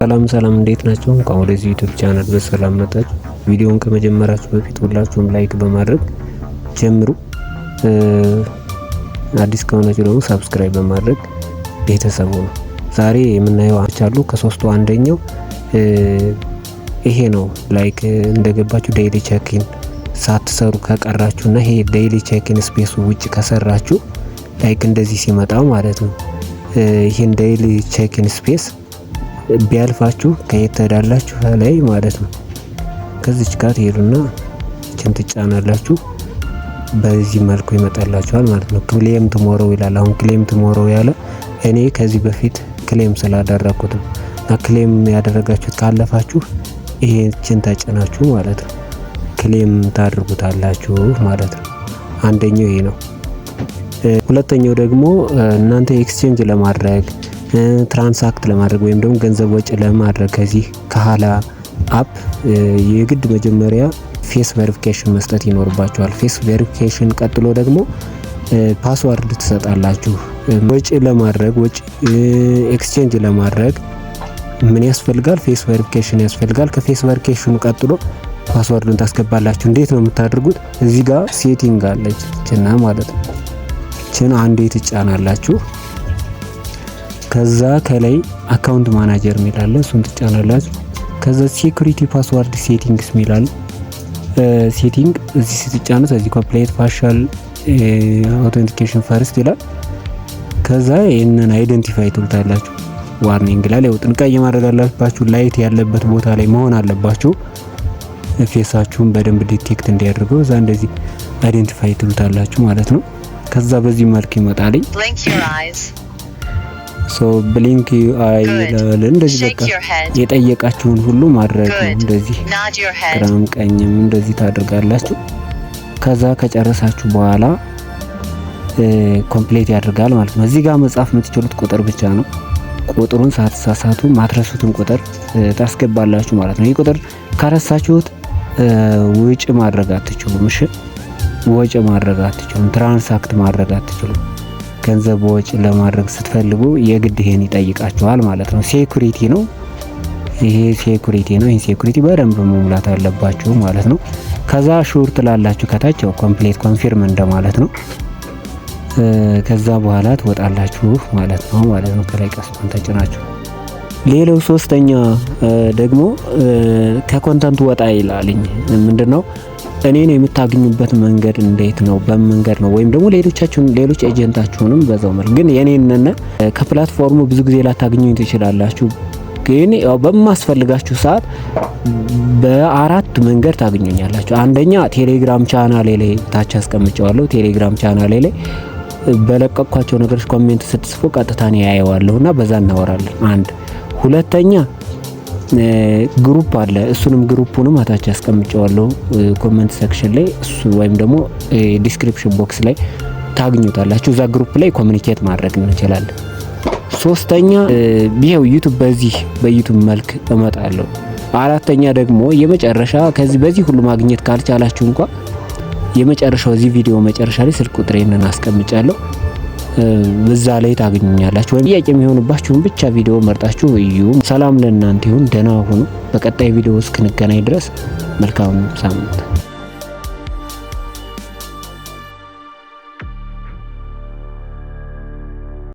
ሰላም እንዴት ናችሁ? እንኳን ወደዚህ ዩቲዩብ ቻናል በሰላም መጣችሁ። ቪዲዮውን ከመጀመራችሁ በፊት ሁላችሁም ላይክ በማድረግ ጀምሩ። አዲስ ከሆናችሁ ደግሞ ሰብስክራይብ በማድረግ ቤተሰቡ ነው። ዛሬ የምናየው አሉ ከሶስቱ አንደኛው ይሄ ነው። ላይክ እንደገባችሁ ዴይሊ ቼክ-ኢን ሳትሰሩ ከቀራችሁና ይሄ ዴይሊ ቼክ-ኢን ስፔሱ ውጭ ከሰራችሁ ላይክ እንደዚህ ሲመጣ ማለት ነው። ይሄን ዴይሊ ቼክ-ኢን ስፔስ ቢያልፋችሁ ከየት ትሄዳላችሁ? ላይ ማለት ነው። ከዚች ጋር ትሄዱና እቺን ትጫናላችሁ። በዚህ መልኩ ይመጣላችኋል ማለት ነው። ክሌም ቱሞሮው ይላል። አሁን ክሌም ቱሞሮው ያለ እኔ ከዚህ በፊት ክሌም ስላደረኩት እና ክሌም ያደረጋችሁት ካለፋችሁ ይሄን ተጭናችሁ ማለት ነው ክሌም ታድርጉታላችሁ ማለት ነው። አንደኛው ይሄ ነው። ሁለተኛው ደግሞ እናንተ ኤክስቼንጅ ለማድረግ ትራንሳክት ለማድረግ ወይም ደግሞ ገንዘብ ወጪ ለማድረግ ከዚህ ከኋላ አፕ የግድ መጀመሪያ ፌስ ቬሪፊኬሽን መስጠት ይኖርባችኋል። ፌስ ቬሪፊኬሽን ቀጥሎ ደግሞ ፓስዋርድ ትሰጣላችሁ። ወጪ ለማድረግ ኤክስቼንጅ ለማድረግ ምን ያስፈልጋል? ፌስ ቬሪፊኬሽን ያስፈልጋል። ከፌስ ቬሪፊኬሽኑ ቀጥሎ ፓስዋርዱን ታስገባላችሁ። እንዴት ነው የምታደርጉት? እዚህ ጋር ሴቲንግ አለች ችና ማለት ነው። ችን አንዴ ትጫናላችሁ። ከዛ ከላይ አካውንት ማናጀር ሚላል እሱን ትጫናላችሁ። ከዛ ሴኩሪቲ ፓስዋርድ ሴቲንግስ ሚላል ሴቲንግ እዚህ ስትጫኑት እዚህ ኮምፕሌት ፋሻል አውተንቲኬሽን ፈርስት ይላል። ከዛ ይሄንን አይደንቲፋይ ትሉታላችሁ። ዋርኒንግ ላይ ያው ጥንቃቄ ማድረግ አለባችሁ። ላይት ያለበት ቦታ ላይ መሆን አለባችሁ። ፌሳችሁን በደንብ ዲቴክት እንዲያደርገው እዛ እንደዚህ አይደንቲፋይ ትሉታላችሁ ማለት ነው። ከዛ በዚህ መልክ ይመጣልኝ ብሊንክ አይ ይላል። እንደዚህ በቃ የጠየቃችሁን ሁሉ ማድረግ ነው። እንደዚህ ግራም ቀኝም እንደዚህ ታደርጋላችሁ። ከዛ ከጨረሳችሁ በኋላ ኮምፕሌት ያደርጋል ማለት ነው። እዚህ ጋር መጻፍ የምትችሉት ቁጥር ብቻ ነው። ቁጥሩን ሳትሳሳቱ ማትረሱትን ቁጥር ታስገባላችሁ ማለት ነው። ይህ ቁጥር ካረሳችሁት ወጪ ማድረግ አትችሉም። እሺ ወጪ ማድረግ አትችሉም። ትራንሳክት ማድረግ አትችሉም። ገንዘብ ወጪ ለማድረግ ስትፈልጉ የግድ ይሄን ይጠይቃችኋል ማለት ነው። ሴኩሪቲ ነው ይሄ ሴኩሪቲ ነው። ይሄ ሴኩሪቲ በደንብ መሙላት አለባችሁ ማለት ነው። ከዛ ሹር ትላላችሁ ከታች ያው ኮምፕሌት ኮንፊርም እንደማለት ነው። ከዛ በኋላ ትወጣላችሁ ማለት ነው። ከላይ ቀስቱን ተጭናችሁ ሌላው ሶስተኛ ደግሞ ከኮንተንት ወጣ ይላልኝ። ምንድነው እኔን የምታገኙበት መንገድ እንዴት ነው? በመንገድ ነው ወይም ደግሞ ሌሎች ኤጀንታችሁንም በዛው መልኩ ግን የኔን ከፕላትፎርሙ ብዙ ጊዜ ላታገኙኝ ትችላላችሁ። ግን ያው በማስፈልጋችሁ ሰዓት በአራት መንገድ ታገኙኛላችሁ። አንደኛ ቴሌግራም ቻናሌ ላይ ታች አስቀምጨዋለሁ። ቴሌግራም ቻናሌ ላይ በለቀቅኳቸው ነገሮች ኮሜንት ስትጽፉ ቀጥታ ነው ያየዋለሁና በዛ እናወራለን። አንድ ሁለተኛ ግሩፕ አለ። እሱንም ግሩፑንም አታች አስቀምጨዋለሁ ኮሜንት ሴክሽን ላይ እሱ ወይም ደግሞ ዲስክሪፕሽን ቦክስ ላይ ታግኙታላችሁ። እዛ ግሩፕ ላይ ኮሙኒኬት ማድረግ እንችላለን። ሶስተኛ ቢሄው ዩቲዩብ በዩቲዩብ መልክ እመጣለሁ። አራተኛ ደግሞ የመጨረሻ በዚህ ሁሉ ማግኘት ካልቻላችሁ እንኳን የመጨረሻው እዚህ ቪዲዮ መጨረሻ ላይ ስልክ ቁጥሬን አስቀምጫለሁ። በዛ ላይ ታገኙኛላችሁ። ወይም ጥያቄ የሚሆንባችሁን ብቻ ቪዲዮ መርጣችሁ እዩ። ሰላም ለእናንተ ይሁን። ደህና ሁኑ። በቀጣይ ቪዲዮ እስክንገናኝ ድረስ መልካም ሳምንት